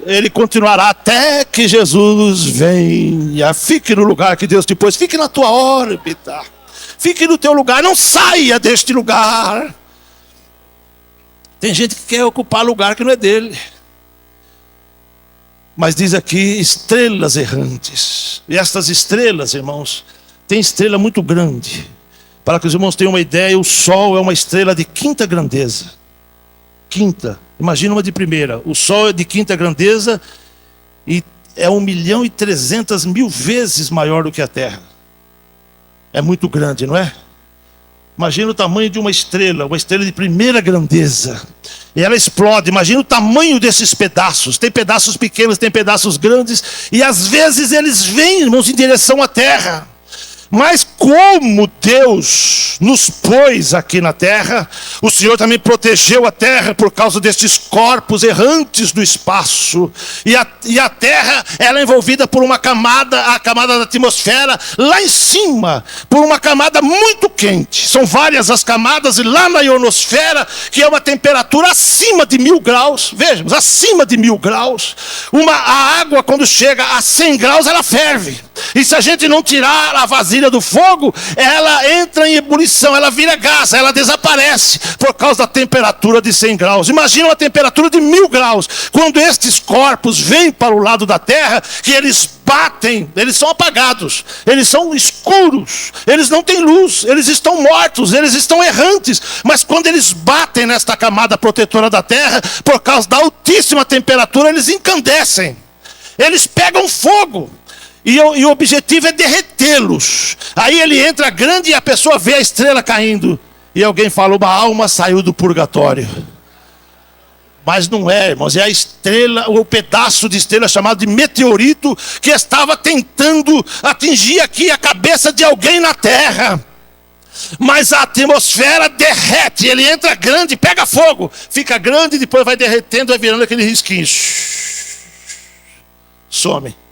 ele continuará até que Jesus venha. Fique no lugar que Deus te pôs, fique na tua órbita, fique no teu lugar, não saia deste lugar. Tem gente que quer ocupar lugar que não é dele. Mas diz aqui, estrelas errantes. E estas estrelas, irmãos, tem estrela muito grande. Para que os irmãos tenham uma ideia, o Sol é uma estrela de quinta grandeza. Quinta, imagina uma de primeira. O Sol é de quinta grandeza e é 1.300.000 vezes maior do que a Terra. É muito grande, não é? Imagina o tamanho de uma estrela de primeira grandeza. E ela explode. Imagina o tamanho desses pedaços. Tem pedaços pequenos, tem pedaços grandes. E às vezes eles vêm, irmãos, em direção à terra. Mas como Deus nos pôs aqui na terra, o Senhor também protegeu a terra por causa destes corpos errantes do espaço. E a terra, ela é envolvida por uma camada, a camada da atmosfera, lá em cima, por uma camada muito quente. São várias as camadas, e lá na ionosfera, que é uma temperatura acima de 1.000 graus. Vejamos, acima de 1.000 graus. A água, quando chega a 100 graus, ela ferve. E se a gente não tirar a vasilha do fogo, ela entra em ebulição, ela vira gás, ela desaparece por causa da temperatura de 100 graus. Imagina uma temperatura de 1.000 graus. Quando estes corpos vêm para o lado da terra, que eles batem, eles são apagados, eles são escuros, eles não têm luz, eles estão mortos, eles estão errantes. Mas quando eles batem nesta camada protetora da terra, por causa da altíssima temperatura, eles incandescem, eles pegam fogo. E o objetivo é derretê-los. Aí ele entra grande e a pessoa vê a estrela caindo. E alguém fala, uma alma saiu do purgatório. Mas não é, irmãos, é a estrela, o pedaço de estrela chamado de meteorito, que estava tentando atingir aqui a cabeça de alguém na terra. Mas a atmosfera derrete, ele entra grande, pega fogo, fica grande, depois vai derretendo, vai virando aquele risquinho. Some.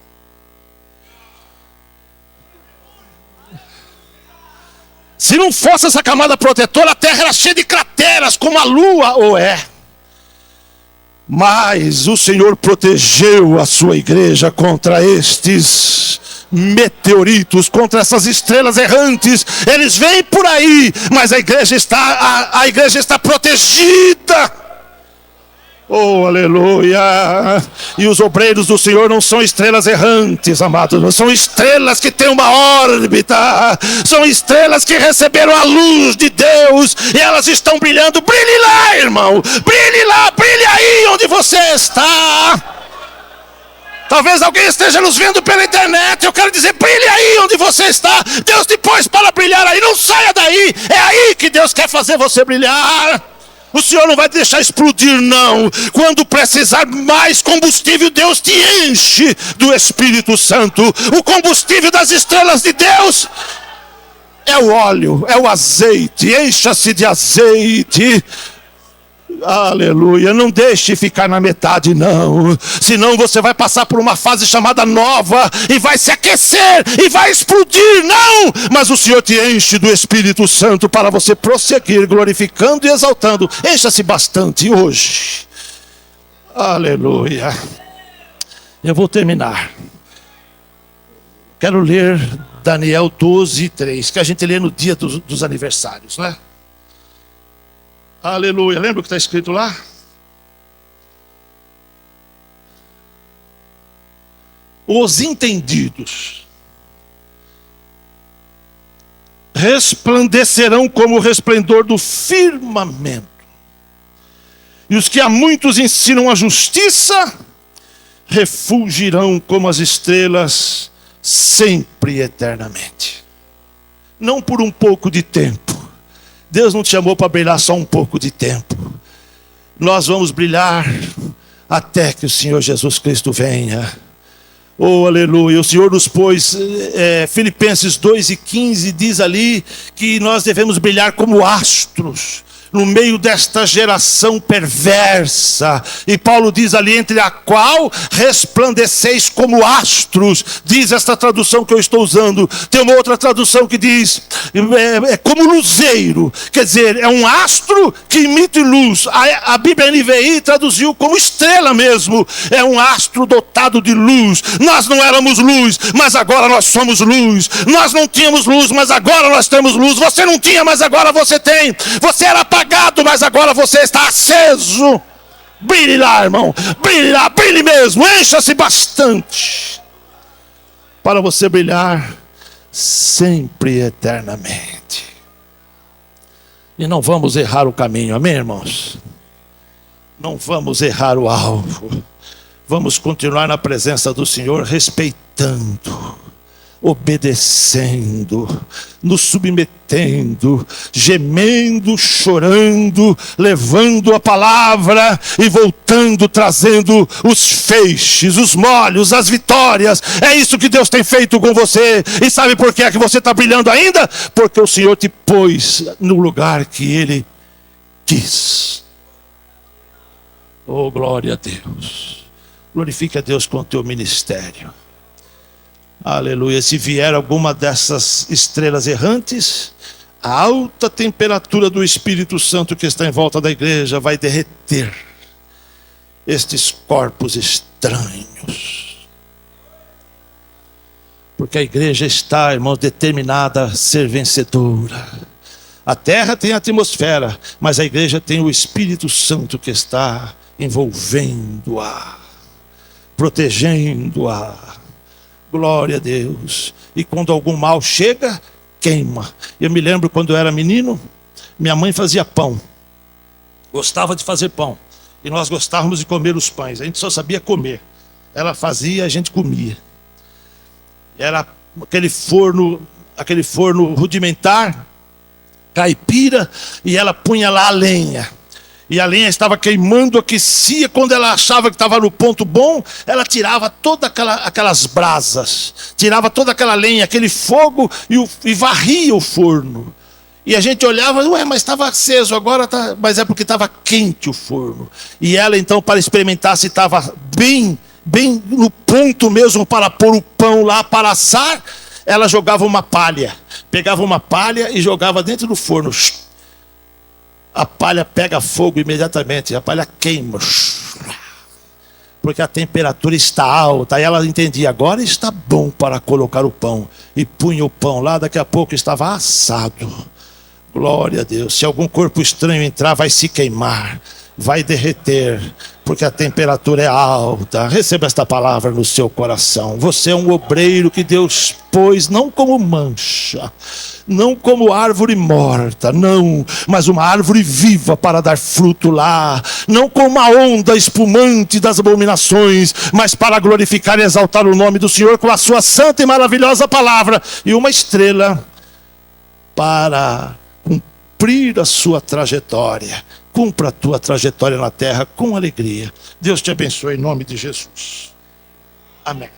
Se não fosse essa camada protetora, a terra era cheia de crateras, como a lua ou é. Mas o Senhor protegeu a sua igreja contra estes meteoritos, contra essas estrelas errantes. Eles vêm por aí, mas a igreja está protegida. Oh, aleluia! E os obreiros do Senhor não são estrelas errantes, amados, não são estrelas que têm uma órbita, são estrelas que receberam a luz de Deus, e elas estão brilhando. Brilhe lá, irmão, brilhe lá, brilhe aí onde você está. Talvez alguém esteja nos vendo pela internet. Eu quero dizer, brilhe aí onde você está. Deus te pôs para brilhar aí, não saia daí. É aí que Deus quer fazer você brilhar. O Senhor não vai deixar explodir, não. Quando precisar mais combustível, Deus te enche do Espírito Santo. O combustível das estrelas de Deus é o óleo, é o azeite. Encha-se de azeite. Aleluia, não deixe ficar na metade, não. Senão você vai passar por uma fase chamada nova e vai se aquecer e vai explodir, não. Mas o Senhor te enche do Espírito Santo para você prosseguir glorificando e exaltando. Encha-se bastante hoje. Aleluia. Eu vou terminar. Quero ler Daniel 12:3, que a gente lê no dia dos aniversários, né? Aleluia, lembra o que está escrito lá? Os entendidos resplandecerão como o resplendor do firmamento, e os que a muitos ensinam a justiça refulgirão como as estrelas sempre e eternamente. Não por um pouco de tempo. Deus não te chamou para brilhar só um pouco de tempo. Nós vamos brilhar até que o Senhor Jesus Cristo venha. Oh, aleluia. O Senhor nos pôs, Filipenses 2:15 diz ali que nós devemos brilhar como astros no meio desta geração perversa. E Paulo diz ali, entre a qual resplandeceis como astros. Diz esta tradução que eu estou usando. Tem uma outra tradução que diz como luzeiro. Quer dizer, é um astro que emite luz. A Bíblia NVI traduziu como estrela mesmo. É um astro dotado de luz. Nós não éramos luz, mas agora nós somos luz. Nós não tínhamos luz, mas agora nós temos luz. Você não tinha, mas agora você tem. Você era apagado, mas agora você está aceso. Brilhe lá, irmão. Brilhe lá, brilhe mesmo. Encha-se bastante para você brilhar sempre e eternamente. E não vamos errar o caminho, amém, irmãos? Não vamos errar o alvo. vamos continuar na presença do Senhor, respeitando, obedecendo, nos submetendo, gemendo, chorando, levando a palavra e voltando, trazendo os feixes, os molhos, as vitórias. É isso que Deus tem feito com você. E sabe por que é que você está brilhando ainda? Porque o Senhor te pôs no lugar que Ele quis. Oh, glória a Deus. Glorifique a Deus com o teu ministério. Aleluia. Se vier alguma dessas estrelas errantes, a alta temperatura do Espírito Santo que está em volta da igreja vai derreter estes corpos estranhos. Porque a igreja está, irmãos, determinada a ser vencedora. A terra tem a atmosfera, mas a igreja tem o Espírito Santo que está envolvendo-a, protegendo-a. Glória a Deus. E quando algum mal chega, queima. Eu me lembro quando eu era menino, minha mãe fazia pão. Gostava de fazer pão. E nós gostávamos de comer os pães. A gente só sabia comer. Ela fazia, a gente comia. Era aquele forno rudimentar, caipira, e ela punha lá a lenha. E a lenha estava queimando, aquecia. Quando ela achava que estava no ponto bom, ela tirava todas aquelas brasas, tirava toda aquela lenha, aquele fogo, e varria o forno. E a gente olhava, ué, mas estava aceso, agora tá. Mas é porque estava quente o forno. E ela então, para experimentar se estava bem no ponto mesmo para pôr o pão lá para assar, ela jogava uma palha. Pegava uma palha e jogava dentro do forno. A palha pega fogo imediatamente, a palha queima, porque a temperatura está alta. Aí ela entendia, agora está bom para colocar o pão. E punha o pão lá, daqui a pouco estava assado. Glória a Deus. Se algum corpo estranho entrar, vai se queimar, vai derreter, porque a temperatura é alta. Receba esta palavra no seu coração. Você é um obreiro que Deus pôs não como mancha, não como árvore morta, não, mas uma árvore viva para dar fruto lá, não como uma onda espumante das abominações, mas para glorificar e exaltar o nome do Senhor com a sua santa e maravilhosa palavra, e uma estrela para cumprir a sua trajetória. Cumpra a tua trajetória na terra com alegria. Deus te abençoe em nome de Jesus. Amém.